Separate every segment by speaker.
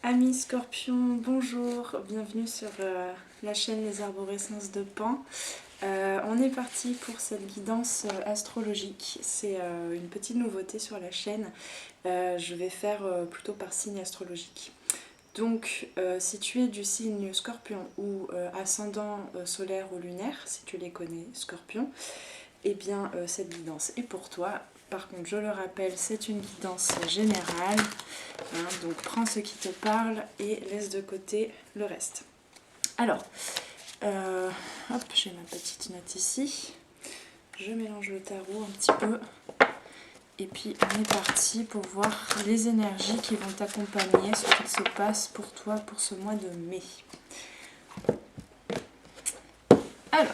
Speaker 1: Amis Scorpions, bonjour, bienvenue sur la chaîne Les Arborescences de Pan. On est parti pour cette guidance astrologique. C'est une petite nouveauté sur la chaîne. Je vais faire plutôt par signe astrologique. Donc si tu es du signe Scorpion ou ascendant solaire ou lunaire, si tu les connais Scorpion, eh bien cette guidance est pour toi. Par contre, je le rappelle, c'est une guidance générale, hein, donc prends ce qui te parle et laisse de côté le reste. Alors, hop, j'ai ma petite note ici. Je mélange le tarot un petit peu. Et puis, on est parti pour voir les énergies qui vont t'accompagner, ce qui se passe pour toi pour ce mois de mai. Alors,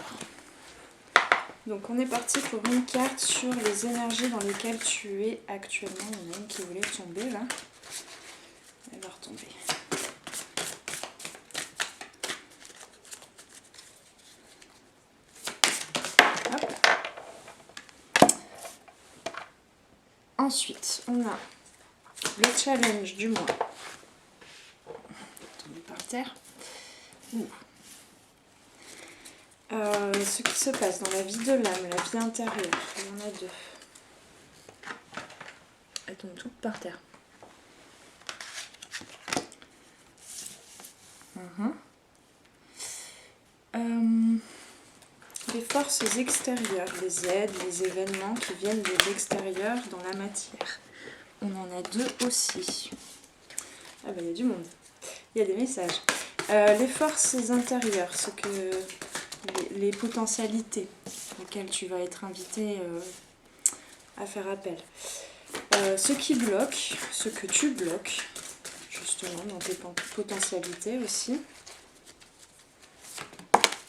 Speaker 1: donc on est parti pour une carte sur les énergies dans lesquelles tu es actuellement. Il y en a une qui voulait tomber là. Elle va retomber. Hop. Ensuite, on a le challenge du mois. Tomber par terre. Ce qui se passe dans la vie de l'âme, la vie intérieure. Il y en a deux. Elles tombent toutes par terre. Les forces extérieures, les aides, les événements qui viennent de l'extérieur dans la matière. On en a deux aussi. Ah ben il y a du monde. Il y a des messages. Les forces intérieures, ce que les potentialités auxquelles tu vas être invité à faire appel. Ce qui bloque, ce que tu bloques, justement, dans tes potentialités aussi.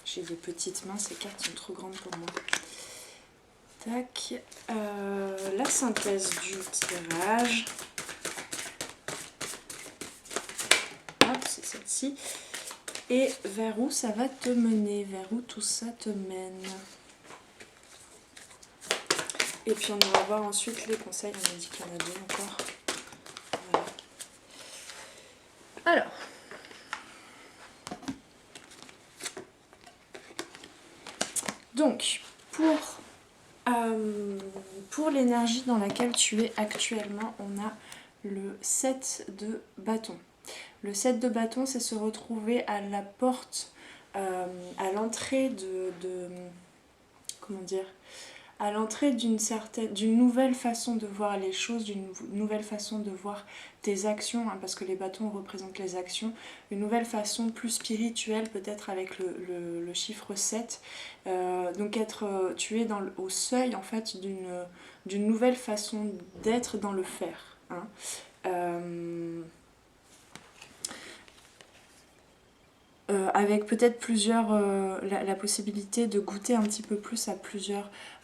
Speaker 1: J'ai des petites mains, ces cartes sont trop grandes pour moi. Tac. La synthèse du tirage. Hop, c'est celle-ci. Et vers où ça va te mener, vers où tout ça te mène. Et puis on va voir ensuite les conseils, on a dit qu'il y en a deux encore. Voilà. Alors, donc pour l'énergie dans laquelle tu es actuellement, on a le 7 de bâton. Le 7 de bâton, c'est se retrouver à la porte, à l'entrée comment dire, à l'entrée d'une nouvelle façon de voir les choses, d'une nouvelle façon de voir tes actions, hein, parce que les bâtons représentent les actions, une nouvelle façon plus spirituelle peut-être avec le chiffre 7. Donc tu es au seuil en fait d'une nouvelle façon d'être dans le faire. Hein. Avec peut-être la possibilité de goûter un petit peu plus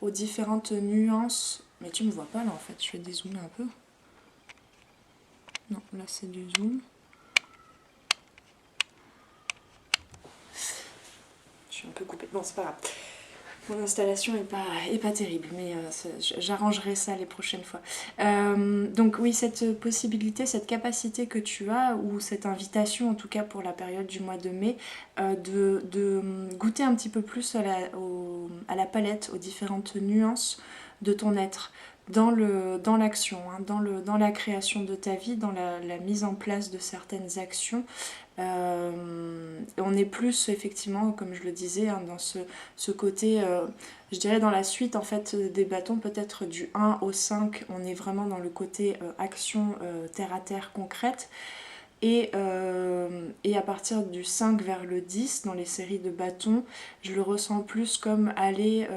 Speaker 1: aux différentes nuances. Mais tu me vois pas là en fait, je vais dézoomer un peu. Non, là c'est du zoom. Je suis un peu coupée. Bon, c'est pas grave. Mon installation est pas terrible, mais j'arrangerai ça les prochaines fois. Donc oui, cette possibilité, cette capacité que tu as, ou cette invitation en tout cas pour la période du mois de mai, de goûter un petit peu plus à la palette, aux différentes nuances de ton être, dans l'action, hein, dans la création de ta vie, dans la mise en place de certaines actions. On est plus effectivement, comme je le disais, hein, dans ce côté, je dirais dans la suite en fait des bâtons, peut-être du 1 au 5, on est vraiment dans le côté action terre à terre concrète. Et à partir du 5 vers le 10, dans les séries de bâtons, je le ressens plus comme aller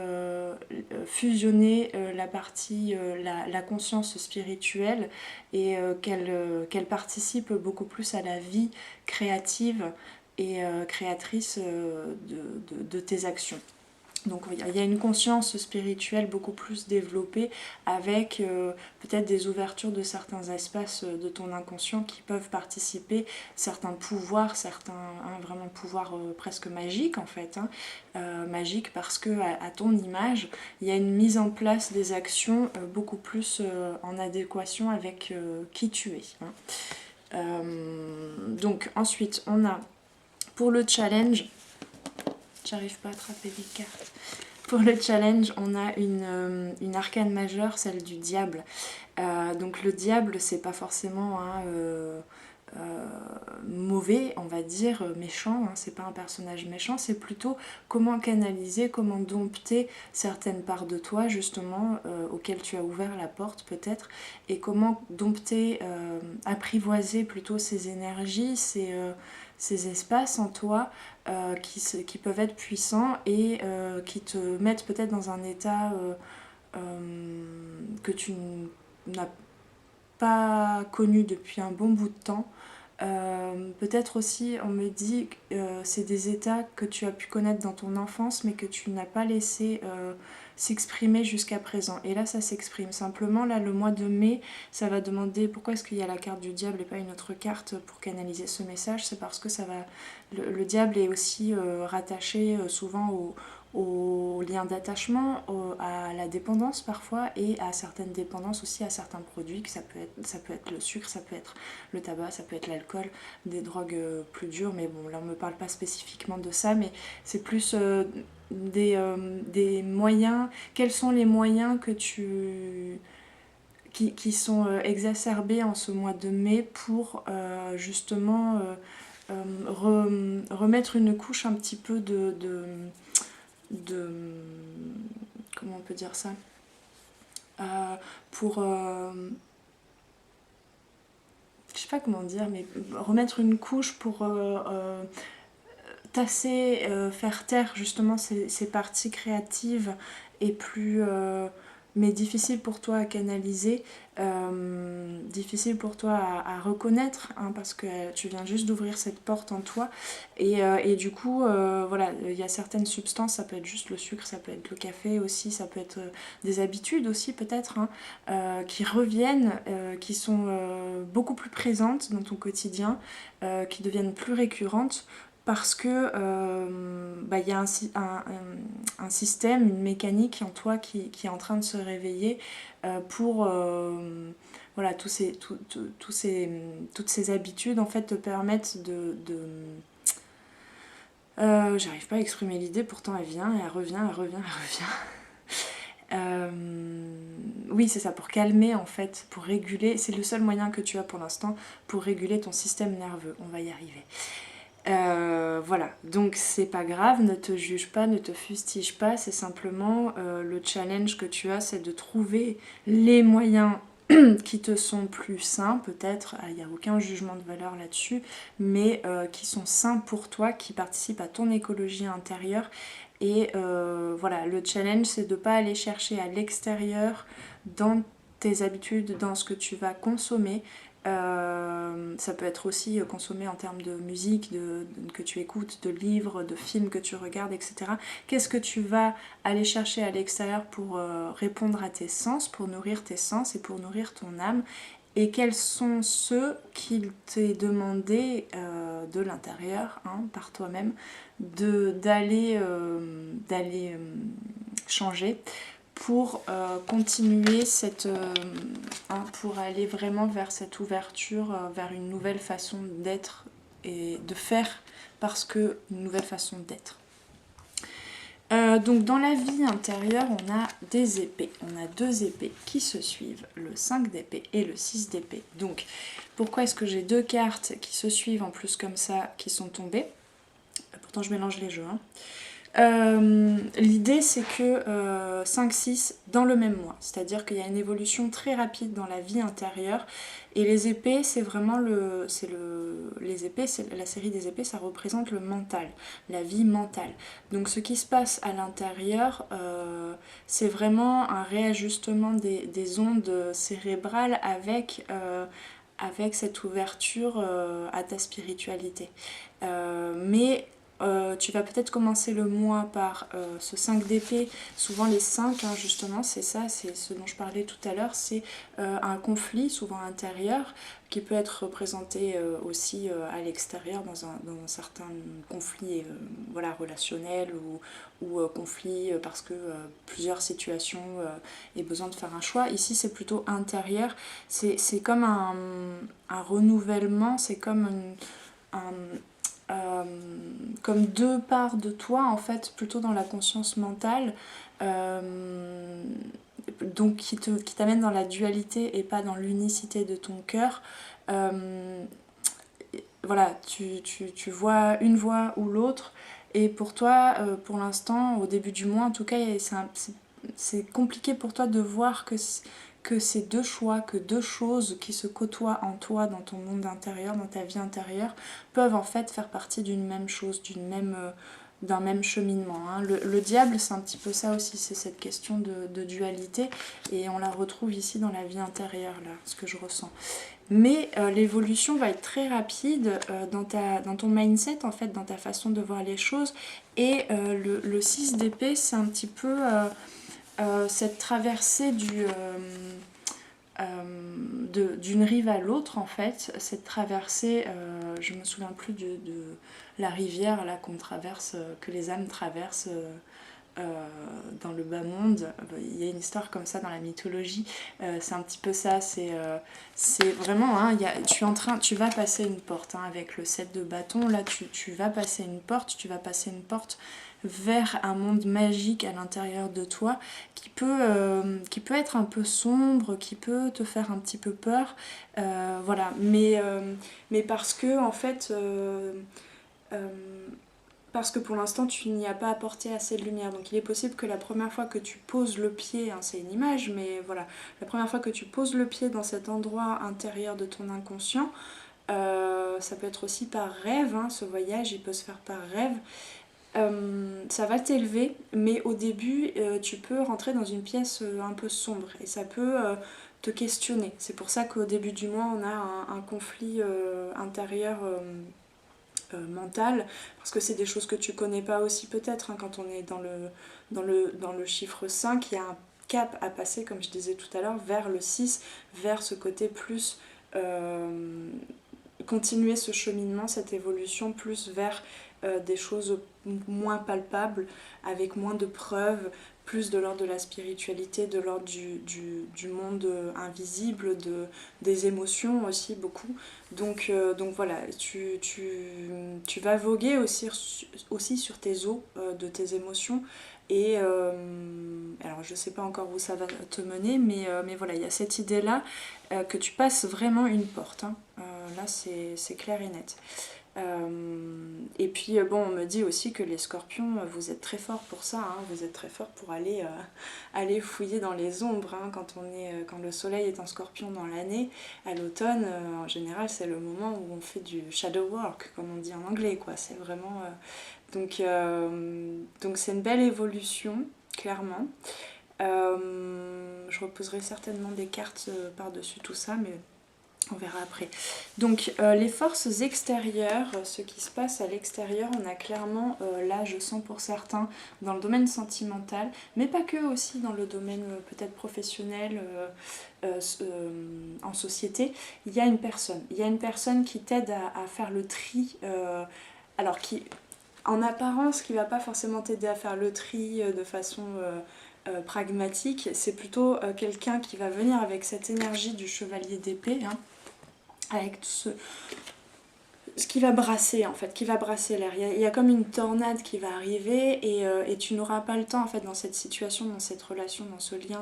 Speaker 1: fusionner la partie, la conscience spirituelle, et qu'elle participe beaucoup plus à la vie créative et créatrice de tes actions. Donc il y a une conscience spirituelle beaucoup plus développée, avec peut-être des ouvertures de certains espaces de ton inconscient qui peuvent participer, certains pouvoirs, vraiment pouvoirs presque magiques en fait, hein, magiques parce que à ton image, il y a une mise en place des actions beaucoup plus en adéquation avec qui tu es. Hein. Donc ensuite on a pour le challenge, j'arrive pas à attraper les cartes. Pour le challenge, on a une arcane majeure, celle du diable. Donc le diable, c'est pas forcément mauvais, on va dire, méchant, hein, c'est pas un personnage méchant, c'est plutôt comment canaliser, comment dompter certaines parts de toi, justement, auxquelles tu as ouvert la porte peut-être, et comment dompter, apprivoiser plutôt ces énergies, ces espaces en toi qui peuvent être puissants et qui te mettent peut-être dans un état que tu n'as pas connu depuis un bon bout de temps. Peut-être aussi, on me dit que c'est des états que tu as pu connaître dans ton enfance, mais que tu n'as pas laissé s'exprimer jusqu'à présent. Et là, ça s'exprime. Simplement, là, le mois de mai, ça va demander pourquoi est-ce qu'il y a la carte du diable et pas une autre carte pour canaliser ce message. C'est parce que ça va. Le diable est aussi rattaché souvent au lien d'attachement, à la dépendance parfois, et à certaines dépendances aussi à certains produits, que ça peut être le sucre, ça peut être le tabac, ça peut être l'alcool, des drogues plus dures, mais bon là on ne me parle pas spécifiquement de ça, mais c'est plus des moyens, quels sont les moyens que qui sont exacerbés en ce mois de mai pour justement remettre une couche un petit peu de comment on peut dire ça, pour je sais pas comment dire, mais remettre une couche pour tasser, faire taire justement ces parties créatives et plus mais difficile pour toi à canaliser, difficile pour toi à reconnaître, hein, parce que tu viens juste d'ouvrir cette porte en toi, et du coup, voilà, il y a certaines substances, ça peut être juste le sucre, ça peut être le café aussi, ça peut être des habitudes aussi peut-être, hein, qui reviennent, qui sont beaucoup plus présentes dans ton quotidien, qui deviennent plus récurrentes, parce que y a un système, une mécanique en toi qui est en train de se réveiller pour voilà, toutes ces habitudes en fait te permettent j'arrive pas à exprimer l'idée, pourtant elle vient et elle revient, elle revient, elle revient. Oui, c'est ça, pour calmer en fait, pour réguler, c'est le seul moyen que tu as pour l'instant pour réguler ton système nerveux, on va y arriver. Voilà, donc c'est pas grave, ne te juge pas, ne te fustige pas, c'est simplement le challenge que tu as, c'est de trouver les moyens qui te sont plus sains, peut-être, il n'y a aucun jugement de valeur là-dessus, mais qui sont sains pour toi, qui participent à ton écologie intérieure. Et voilà, le challenge, c'est de ne pas aller chercher à l'extérieur, dans tes habitudes, dans ce que tu vas consommer. Ça peut être aussi consommé en termes de musique, que tu écoutes, de livres, de films que tu regardes, etc. Qu'est-ce que tu vas aller chercher à l'extérieur pour répondre à tes sens, pour nourrir tes sens et pour nourrir ton âme, et quels sont ceux qu'il t'est demandé de l'intérieur, hein, par toi-même, d'aller changer pour continuer pour aller vraiment vers cette ouverture, vers une nouvelle façon d'être et de faire, parce que une nouvelle façon d'être. Donc dans la vie intérieure, on a des épées. On a deux épées qui se suivent, le 5 d'épée et le 6 d'épée. Donc pourquoi est-ce que j'ai deux cartes qui se suivent en plus comme ça, qui sont tombées? Pourtant je mélange les jeux, hein. L'idée c'est que 5-6 dans le même mois, c'est-à-dire qu'il y a une évolution très rapide dans la vie intérieure, et les épées c'est vraiment les épées, c'est la série des épées, ça représente le mental, la vie mentale. Donc ce qui se passe à l'intérieur, c'est vraiment un réajustement des ondes cérébrales avec cette ouverture à ta spiritualité. Mais tu vas peut-être commencer le mois par ce 5 d'épée. Souvent les 5, hein, justement, c'est ça, c'est ce dont je parlais tout à l'heure, c'est un conflit souvent intérieur qui peut être représenté aussi à l'extérieur dans un certain conflit voilà, relationnel ou conflit parce que plusieurs situations et besoin de faire un choix. Ici c'est plutôt intérieur, c'est comme un renouvellement, c'est comme comme deux parts de toi en fait, plutôt dans la conscience mentale, donc qui t'amène dans la dualité et pas dans l'unicité de ton cœur. Voilà, tu vois une voie ou l'autre, et pour toi, pour l'instant, au début du mois en tout cas, c'est compliqué pour toi de voir que ces deux choix, que deux choses qui se côtoient en toi, dans ton monde intérieur, dans ta vie intérieure, peuvent en fait faire partie d'une même chose, d'un même cheminement. Hein. Le diable, c'est un petit peu ça aussi, c'est cette question de dualité, et on la retrouve ici dans la vie intérieure, là, ce que je ressens. Mais l'évolution va être très rapide dans ton mindset, en fait, dans ta façon de voir les choses. Et le 6 d'épée, c'est un petit peu cette traversée d'une rive à l'autre, en fait. Cette traversée, je me souviens plus de la rivière là qu'on traverse, que les âmes traversent. Dans le bas monde, il y a une histoire comme ça dans la mythologie, c'est un petit peu ça, c'est vraiment, hein, tu vas passer une porte, hein, avec le 7 de bâton, là tu vas passer une porte, vers un monde magique à l'intérieur de toi qui peut être un peu sombre, qui peut te faire un petit peu peur, voilà, mais parce que en fait euh, parce que pour l'instant tu n'y as pas apporté assez de lumière. Donc il est possible que la première fois que tu poses le pied, hein, c'est une image, mais voilà, la première fois que tu poses le pied dans cet endroit intérieur de ton inconscient, ça peut être aussi par rêve, hein, ce voyage il peut se faire par rêve, ça va t'élever, mais au début tu peux rentrer dans une pièce un peu sombre et ça peut te questionner. C'est pour ça qu'au début du mois on a un conflit intérieur mental, parce que c'est des choses que tu connais pas aussi peut-être, hein, quand on est dans le chiffre 5, il y a un cap à passer, comme je disais tout à l'heure, vers le 6, vers ce côté plus continuer ce cheminement, cette évolution plus vers des choses moins palpables, avec moins de preuves, plus de l'ordre de la spiritualité, de l'ordre du monde invisible, des émotions aussi beaucoup. Donc voilà, tu vas voguer aussi sur tes eaux de tes émotions. Et alors je sais pas encore où ça va te mener, mais voilà, il y a cette idée-là que tu passes vraiment une porte. Hein. Là c'est clair et net. Et puis bon, on me dit aussi que les scorpions, vous êtes très forts pour ça, hein, vous êtes très forts pour aller fouiller dans les ombres, hein, quand le soleil est en scorpion dans l'année, à l'automne, en général c'est le moment où on fait du shadow work, comme on dit en anglais, quoi. C'est vraiment... donc c'est une belle évolution, clairement. Je reposerai certainement des cartes par-dessus tout ça, mais on verra après. Donc les forces extérieures, ce qui se passe à l'extérieur, on a clairement, là je sens pour certains, dans le domaine sentimental, mais pas que, aussi dans le domaine peut-être professionnel, en société, il y a une personne qui t'aide à faire le tri, alors qui, en apparence, qui va pas forcément t'aider à faire le tri de façon... pragmatique, c'est plutôt quelqu'un qui va venir avec cette énergie du chevalier d'épée, hein, avec tout ce qui va brasser, en fait, qui va brasser l'air. Il y a comme une tornade qui va arriver, et tu n'auras pas le temps, en fait, dans cette situation, dans cette relation, dans ce lien,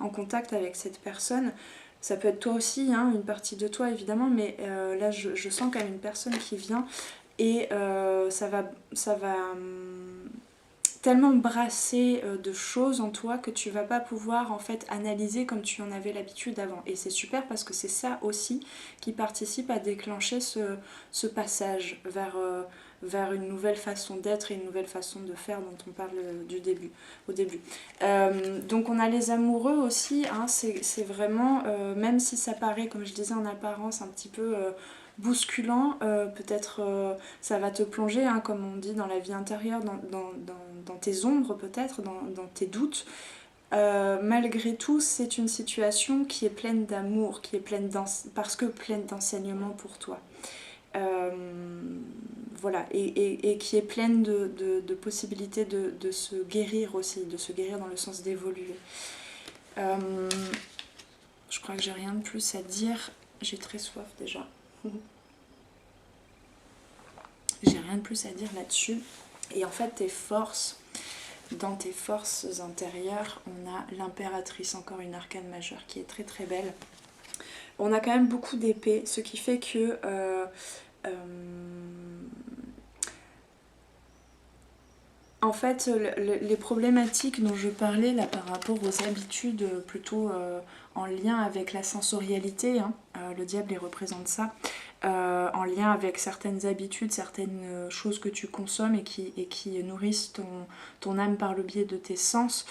Speaker 1: en contact avec cette personne. Ça peut être toi aussi, hein, une partie de toi évidemment, mais là je sens quand même une personne qui vient, et ça va tellement brassé de choses en toi que tu vas pas pouvoir en fait analyser comme tu en avais l'habitude avant. Et c'est super parce que c'est ça aussi qui participe à déclencher ce passage vers une nouvelle façon d'être et une nouvelle façon de faire dont on parle au début. Donc on a les amoureux aussi, hein, c'est vraiment, même si ça paraît, comme je disais en apparence, un petit peu bousculant, peut-être ça va te plonger, hein, comme on dit, dans la vie intérieure, dans tes ombres peut-être, dans tes doutes. Malgré tout, c'est une situation qui est pleine d'amour, qui est parce que pleine d'enseignement pour toi. Euh, voilà, et qui est pleine de possibilités de se guérir aussi, de se guérir dans le sens d'évoluer. Je crois que j'ai rien de plus à dire. J'ai très soif déjà. J'ai rien de plus à dire là-dessus. Et en fait, dans tes forces intérieures, on a l'impératrice, encore une arcane majeure qui est très très belle. On a quand même beaucoup d'épées, ce qui fait que en fait, les problématiques dont je parlais là par rapport aux habitudes plutôt en lien avec la sensorialité, hein, le diable il représente ça, en lien avec certaines habitudes, certaines choses que tu consommes et qui nourrissent ton âme par le biais de tes sens.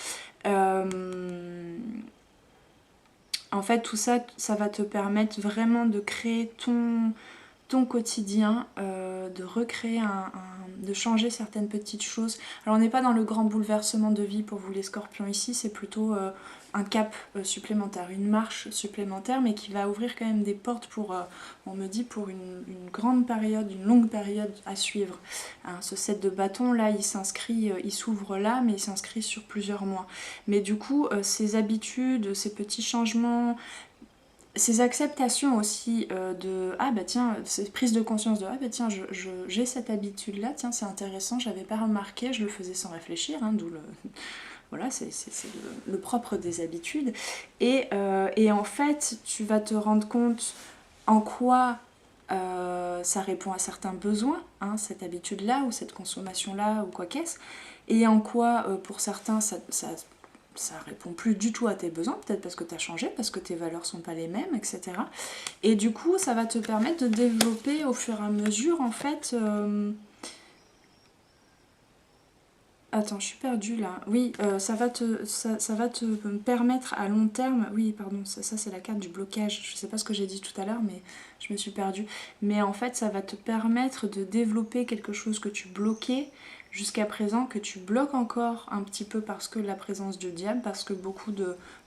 Speaker 1: En fait, tout ça, ça va te permettre vraiment de créer ton quotidien, de recréer de changer certaines petites choses. Alors on n'est pas dans le grand bouleversement de vie pour vous les scorpions ici, c'est plutôt un cap supplémentaire, une marche supplémentaire, mais qui va ouvrir quand même des portes pour, on me dit, pour une grande période, une longue période à suivre. Hein, ce set de bâtons là, il s'inscrit, il s'ouvre là, mais il s'inscrit sur plusieurs mois. Mais du coup, ces habitudes, ces petits changements, ces acceptations aussi de ah bah tiens, cette prise de conscience de ah bah tiens, j'ai cette habitude là, tiens c'est intéressant, j'avais pas remarqué, je le faisais sans réfléchir, hein, d'où le voilà, c'est le propre des habitudes. Et en fait, tu vas te rendre compte en quoi ça répond à certains besoins, hein, cette habitude-là ou cette consommation-là ou quoi qu'est-ce, et en quoi pour certains ça répond plus du tout à tes besoins, peut-être parce que tu as changé, parce que tes valeurs sont pas les mêmes, etc. Et du coup, ça va te permettre de développer au fur et à mesure, en fait... Attends, je suis perdue là. Oui, ça va te permettre à long terme... Oui, pardon, ça c'est la carte du blocage. Je sais pas ce que j'ai dit tout à l'heure, mais je me suis perdue. Mais en fait, ça va te permettre de développer quelque chose que tu bloquais jusqu'à présent, que tu bloques encore un petit peu parce que la présence du diable, parce que beaucoup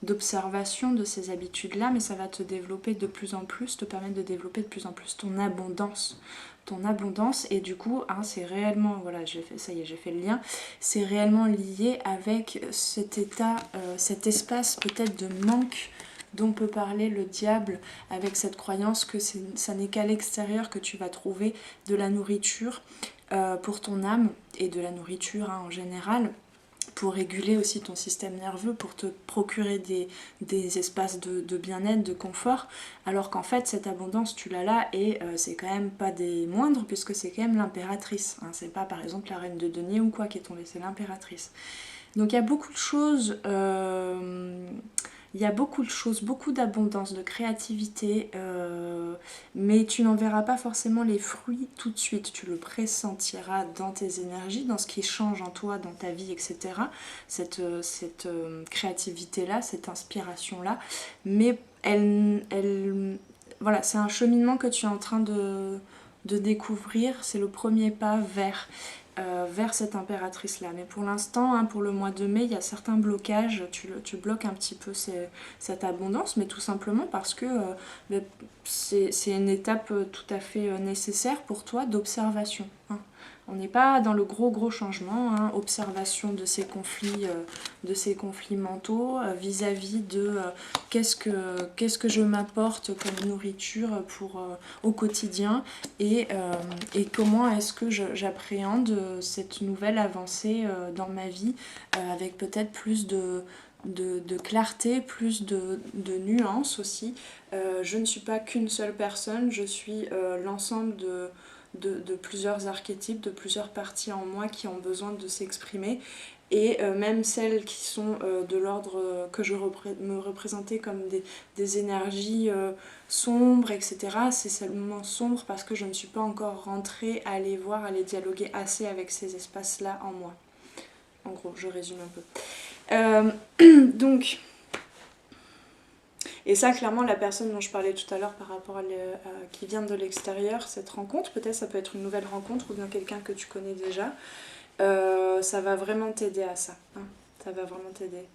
Speaker 1: d'observation de ces habitudes-là, mais ça va te développer de plus en plus, te permettre de développer de plus en plus ton abondance. Et du coup, hein, c'est réellement, voilà, ça y est, j'ai fait le lien, c'est réellement lié avec cet état, cet espace peut-être de manque dont peut parler le diable, avec cette croyance que ça n'est qu'à l'extérieur que tu vas trouver de la nourriture pour ton âme, et de la nourriture hein, en général, pour réguler aussi ton système nerveux, pour te procurer des espaces de bien-être, de confort, alors qu'en fait cette abondance tu l'as là, et c'est quand même pas des moindres, puisque c'est quand même l'impératrice, hein. C'est pas par exemple la reine de denier ou quoi qui est tombée, c'est l'impératrice. Donc il y a beaucoup de choses, beaucoup d'abondance, de créativité, mais tu n'en verras pas forcément les fruits tout de suite. Tu le pressentiras dans tes énergies, dans ce qui change en toi, dans ta vie, etc. Cette créativité-là, cette inspiration-là, mais voilà, c'est un cheminement que tu es en train de découvrir, c'est le premier pas vers cette impératrice-là. Mais pour l'instant, hein, pour le mois de mai, il y a certains blocages, tu bloques un petit peu cette abondance, mais tout simplement parce que c'est une étape tout à fait nécessaire pour toi d'observation. Hein. On n'est pas dans le gros changement, hein, observation de ces conflits mentaux vis-à-vis de qu'est-ce que je m'apporte comme nourriture au quotidien, et comment est-ce que j'appréhende cette nouvelle avancée dans ma vie avec peut-être plus de clarté, plus de nuances aussi. Je ne suis pas qu'une seule personne, je suis l'ensemble de plusieurs archétypes, de plusieurs parties en moi qui ont besoin de s'exprimer, et même celles qui sont de l'ordre que je me représentais comme des énergies sombres, etc. C'est seulement sombre parce que je ne suis pas encore rentrée à les voir, à les dialoguer assez avec ces espaces-là en moi. En gros, je résume un peu. Donc... Et ça, clairement, la personne dont je parlais tout à l'heure par rapport qui vient de l'extérieur, cette rencontre, peut-être ça peut être une nouvelle rencontre ou bien quelqu'un que tu connais déjà, ça va vraiment t'aider à ça. Hein. Ça va vraiment t'aider.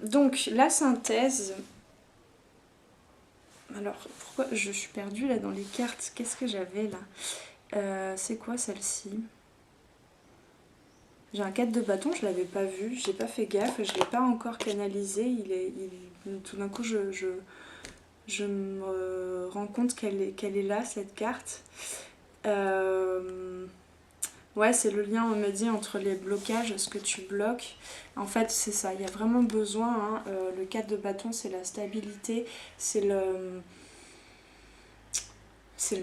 Speaker 1: Donc, la synthèse... Alors, pourquoi je suis perdue là dans les cartes? Qu'est-ce que j'avais là? C'est quoi celle-ci? J'ai un 4 de bâton, je l'avais pas vu, j'ai pas fait gaffe, je l'ai pas encore canalisé. Tout d'un coup, je me rends compte qu'elle est là, cette carte. Ouais, c'est le lien, on me dit, entre les blocages, ce que tu bloques. En fait, c'est ça, il y a vraiment besoin. Hein, le 4 de bâton, c'est la stabilité, c'est le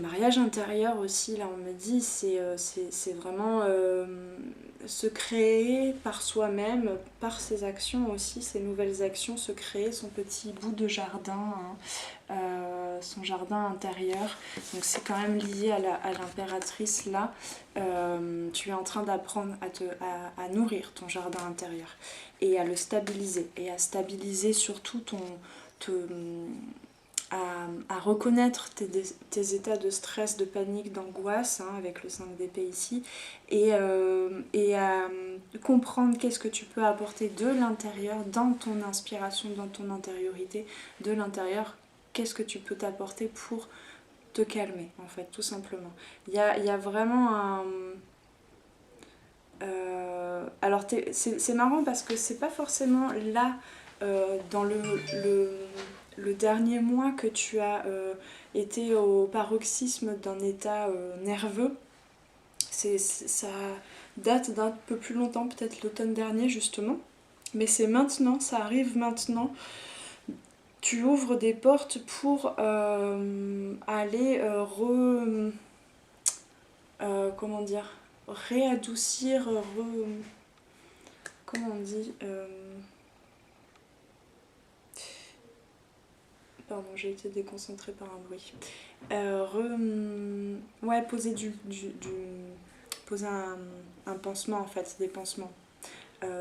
Speaker 1: mariage intérieur aussi, là, on me dit. C'est vraiment se créer par soi-même, par ses actions aussi, ses nouvelles actions, se créer son petit bout de jardin, hein, son jardin intérieur. Donc c'est quand même lié à l'impératrice là. Tu es en train d'apprendre à nourrir ton jardin intérieur et à le stabiliser et à stabiliser surtout à reconnaître tes états de stress, de panique, d'angoisse, hein, avec le 5 d'épée ici, et à comprendre qu'est-ce que tu peux apporter de l'intérieur, dans ton inspiration, dans ton intériorité, de l'intérieur, qu'est-ce que tu peux t'apporter pour te calmer, en fait, tout simplement. Il y a vraiment un... alors c'est marrant parce que c'est pas forcément là, dans le dernier mois que tu as été au paroxysme d'un état nerveux. Ça date d'un peu plus longtemps, peut-être l'automne dernier justement. Mais c'est maintenant, ça arrive maintenant. Tu ouvres des portes pour aller comment dire, réadoucir, comment on dit, pardon, j'ai été déconcentrée par un bruit. Ouais, poser poser un pansement, en fait, des pansements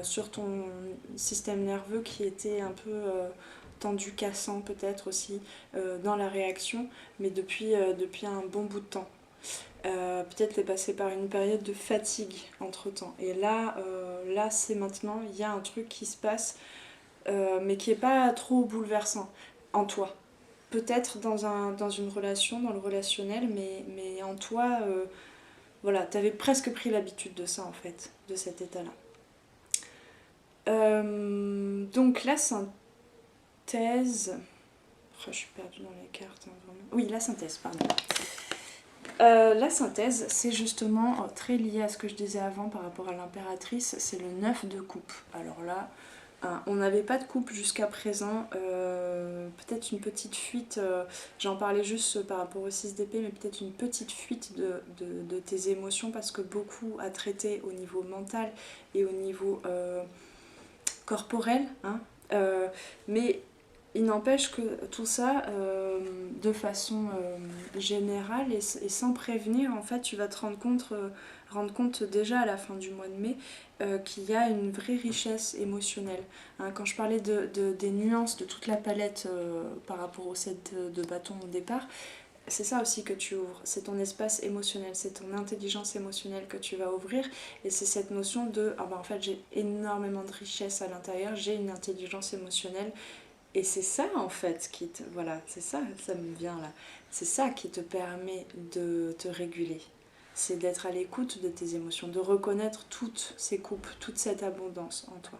Speaker 1: sur ton système nerveux qui était un peu tendu, cassant peut-être aussi dans la réaction, mais depuis un bon bout de temps. Peut-être t'es passé par une période de fatigue entre temps. Et là, c'est maintenant, il y a un truc qui se passe, mais qui n'est pas trop bouleversant en toi. Peut-être dans une relation, dans le relationnel, mais en toi, voilà, t'avais presque pris l'habitude de ça en fait, de cet état-là. Donc la synthèse... Oh, je suis perdue dans les cartes, hein, vraiment. Oui, la synthèse, pardon. La synthèse, c'est justement très lié à ce que je disais avant par rapport à l'impératrice, c'est le 9 de coupe. Alors là, on n'avait pas de coupe jusqu'à présent, peut-être une petite fuite, j'en parlais juste par rapport au 6 d'épée, mais peut-être une petite fuite de tes émotions parce que beaucoup à traiter au niveau mental et au niveau corporel, hein, mais il n'empêche que tout ça, de façon générale et sans prévenir, en fait, tu vas te rendre compte déjà à la fin du mois de mai qu'il y a une vraie richesse émotionnelle. Hein, quand je parlais des nuances de toute la palette par rapport au 7 de bâton au départ, c'est ça aussi que tu ouvres, c'est ton espace émotionnel, c'est ton intelligence émotionnelle que tu vas ouvrir et c'est cette notion de ah ben en fait j'ai énormément de richesse à l'intérieur, j'ai une intelligence émotionnelle. Et c'est ça en fait voilà, c'est ça, ça me vient là. C'est ça qui te permet de te réguler. C'est d'être à l'écoute de tes émotions, de reconnaître toutes ces coupes, toute cette abondance en toi.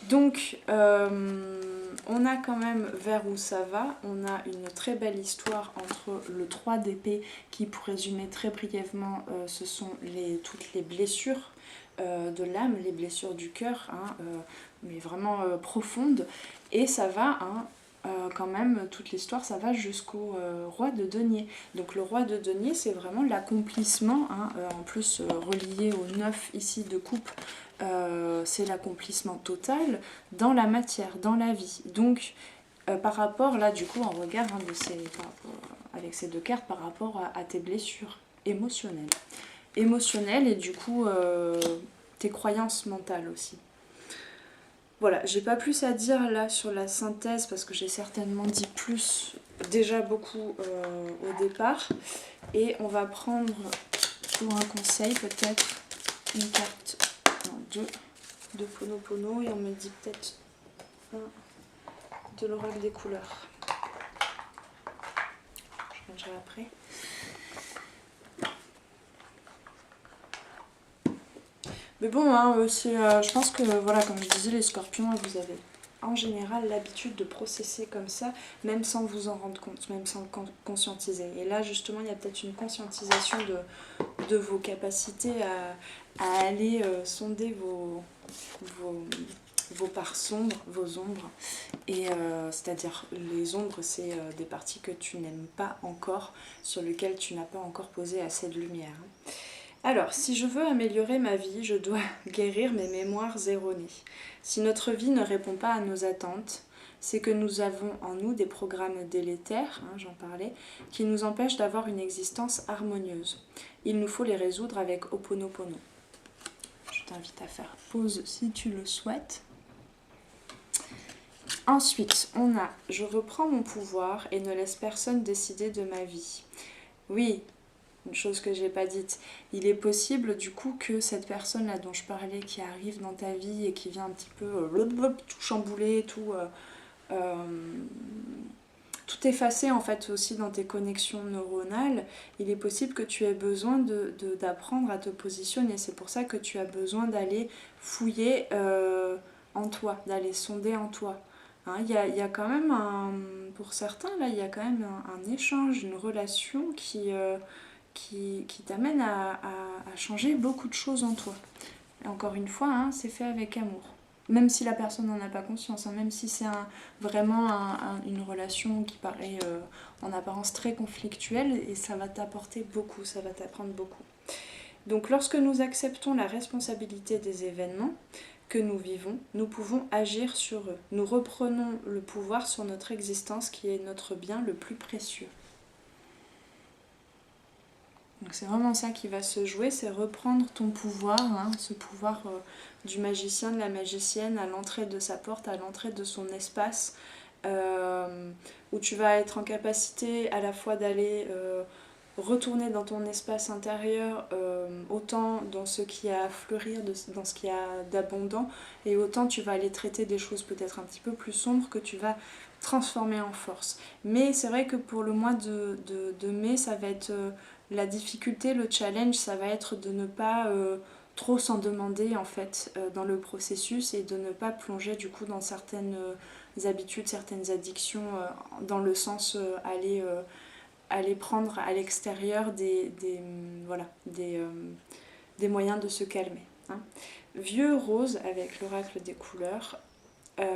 Speaker 1: Donc, on a quand même vers où ça va. On a une très belle histoire entre le 3 d'épée qui, pour résumer très brièvement, ce sont toutes les blessures de l'âme, les blessures du cœur, hein, mais vraiment profondes. Et ça va, hein, quand même, toute l'histoire, ça va jusqu'au roi de denier. Donc le roi de denier, c'est vraiment l'accomplissement, hein, en plus relié au 9 ici de coupe, c'est l'accomplissement total dans la matière, dans la vie. Donc par rapport, là du coup, on regarde avec ces deux cartes par rapport à tes blessures émotionnelles. Et du coup tes croyances mentales aussi. Voilà, j'ai pas plus à dire là sur la synthèse parce que j'ai certainement dit plus, déjà beaucoup au départ. Et on va prendre pour un conseil peut-être une carte, non, deux Ponopono, et on me dit peut-être de l'oracle des couleurs. Je rangerai après. Mais bon, hein, je pense que, voilà, comme je disais, les scorpions, vous avez en général l'habitude de processer comme ça, même sans vous en rendre compte, même sans le conscientiser. Et là, justement, il y a peut-être une conscientisation de vos capacités à aller sonder vos parts sombres, vos ombres. Et c'est-à-dire, les ombres, c'est des parties que tu n'aimes pas encore, sur lesquelles tu n'as pas encore posé assez de lumière. Alors, si je veux améliorer ma vie, je dois guérir mes mémoires erronées. Si notre vie ne répond pas à nos attentes, c'est que nous avons en nous des programmes délétères, hein, j'en parlais, qui nous empêchent d'avoir une existence harmonieuse. Il nous faut les résoudre avec Ho'oponopono. Je t'invite à faire pause si tu le souhaites. Ensuite, on a « Je reprends mon pouvoir et ne laisse personne décider de ma vie ». Oui, une chose que j'ai pas dite, il est possible du coup que cette personne là dont je parlais qui arrive dans ta vie et qui vient un petit peu tout chambouler, tout effacer en fait aussi dans tes connexions neuronales, il est possible que tu aies besoin d'apprendre à te positionner. C'est pour ça que tu as besoin d'aller fouiller en toi, d'aller sonder en toi. Hein, y a quand même pour certains là, il y a quand même un échange, une relation qui t'amène à changer beaucoup de choses en toi. Et encore une fois, hein, c'est fait avec amour. Même si la personne n'en a pas conscience, hein, même si c'est vraiment une relation qui paraît en apparence très conflictuelle, et ça va t'apporter beaucoup, ça va t'apprendre beaucoup. Donc lorsque nous acceptons la responsabilité des événements que nous vivons, nous pouvons agir sur eux. Nous reprenons le pouvoir sur notre existence qui est notre bien le plus précieux. Donc c'est vraiment ça qui va se jouer, c'est reprendre ton pouvoir, hein, ce pouvoir du magicien, de la magicienne à l'entrée de sa porte, à l'entrée de son espace, où tu vas être en capacité à la fois d'aller retourner dans ton espace intérieur, autant dans ce qui a à fleurir, dans ce qui a d'abondant, et autant tu vas aller traiter des choses peut-être un petit peu plus sombres que tu vas transformer en force. Mais c'est vrai que pour le mois de mai, ça va être... la difficulté, le challenge, ça va être de ne pas trop s'en demander en fait dans le processus et de ne pas plonger du coup dans certaines habitudes, certaines addictions, dans le sens aller prendre à l'extérieur des moyens de se calmer. Hein. Vieux rose avec l'oracle des couleurs.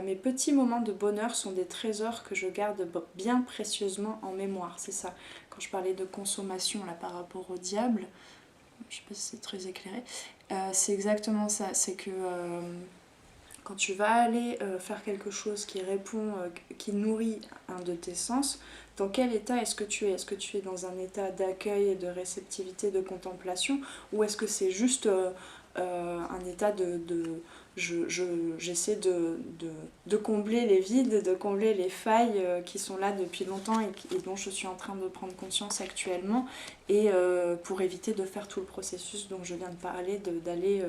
Speaker 1: Mes petits moments de bonheur sont des trésors que je garde bien précieusement en mémoire, c'est ça. Quand je parlais de consommation là par rapport au diable, je sais pas si c'est très éclairé, c'est exactement ça, c'est que quand tu vas aller faire quelque chose qui répond, qui nourrit un de tes sens, dans quel état est-ce que tu es? Est-ce que tu es dans un état d'accueil et de réceptivité, de contemplation, ou est-ce que c'est juste un état j'essaie de combler les vides, de combler les failles qui sont là depuis longtemps et dont je suis en train de prendre conscience actuellement, et pour éviter de faire tout le processus dont je viens de parler, d'aller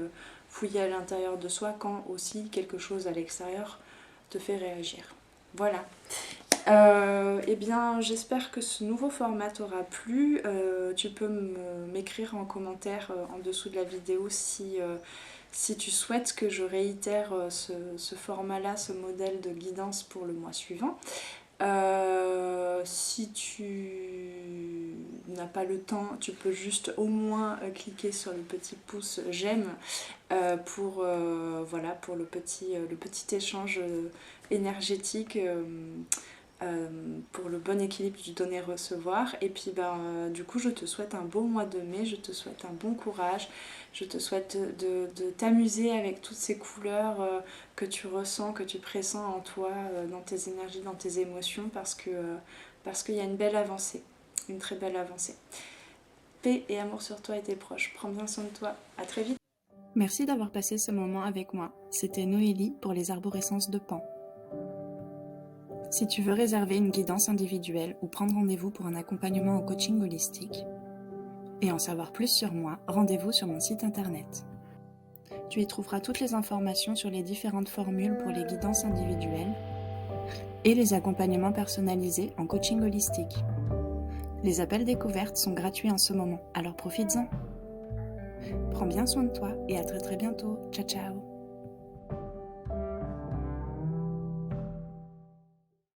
Speaker 1: fouiller à l'intérieur de soi quand aussi quelque chose à l'extérieur te fait réagir. Voilà. Eh bien, j'espère que ce nouveau format t'aura plu. Tu peux m'écrire en commentaire en dessous de la vidéo si tu souhaites que je réitère ce format-là, ce modèle de guidance pour le mois suivant. Si tu n'as pas le temps, tu peux juste au moins cliquer sur le petit pouce j'aime pour le petit échange énergétique, pour le bon équilibre du donner-recevoir. Et puis du coup je te souhaite un beau mois de mai, je te souhaite un bon courage, je te souhaite de t'amuser avec toutes ces couleurs que tu ressens, que tu pressens en toi, dans tes énergies, dans tes émotions, parce qu'il y a une belle avancée, une très belle avancée. Paix et amour sur toi et tes proches. Prends bien soin de toi. À très vite. Merci d'avoir passé ce moment avec moi. C'était Noélie pour les arborescences de Pan. Si tu veux réserver une guidance individuelle ou prendre rendez-vous pour un accompagnement en coaching holistique et en savoir plus sur moi, rendez-vous sur mon site internet. Tu y trouveras toutes les informations sur les différentes formules pour les guidances individuelles et les accompagnements personnalisés en coaching holistique. Les appels découvertes sont gratuits en ce moment, alors profites-en. Prends bien soin de toi et à très très bientôt. Ciao ciao.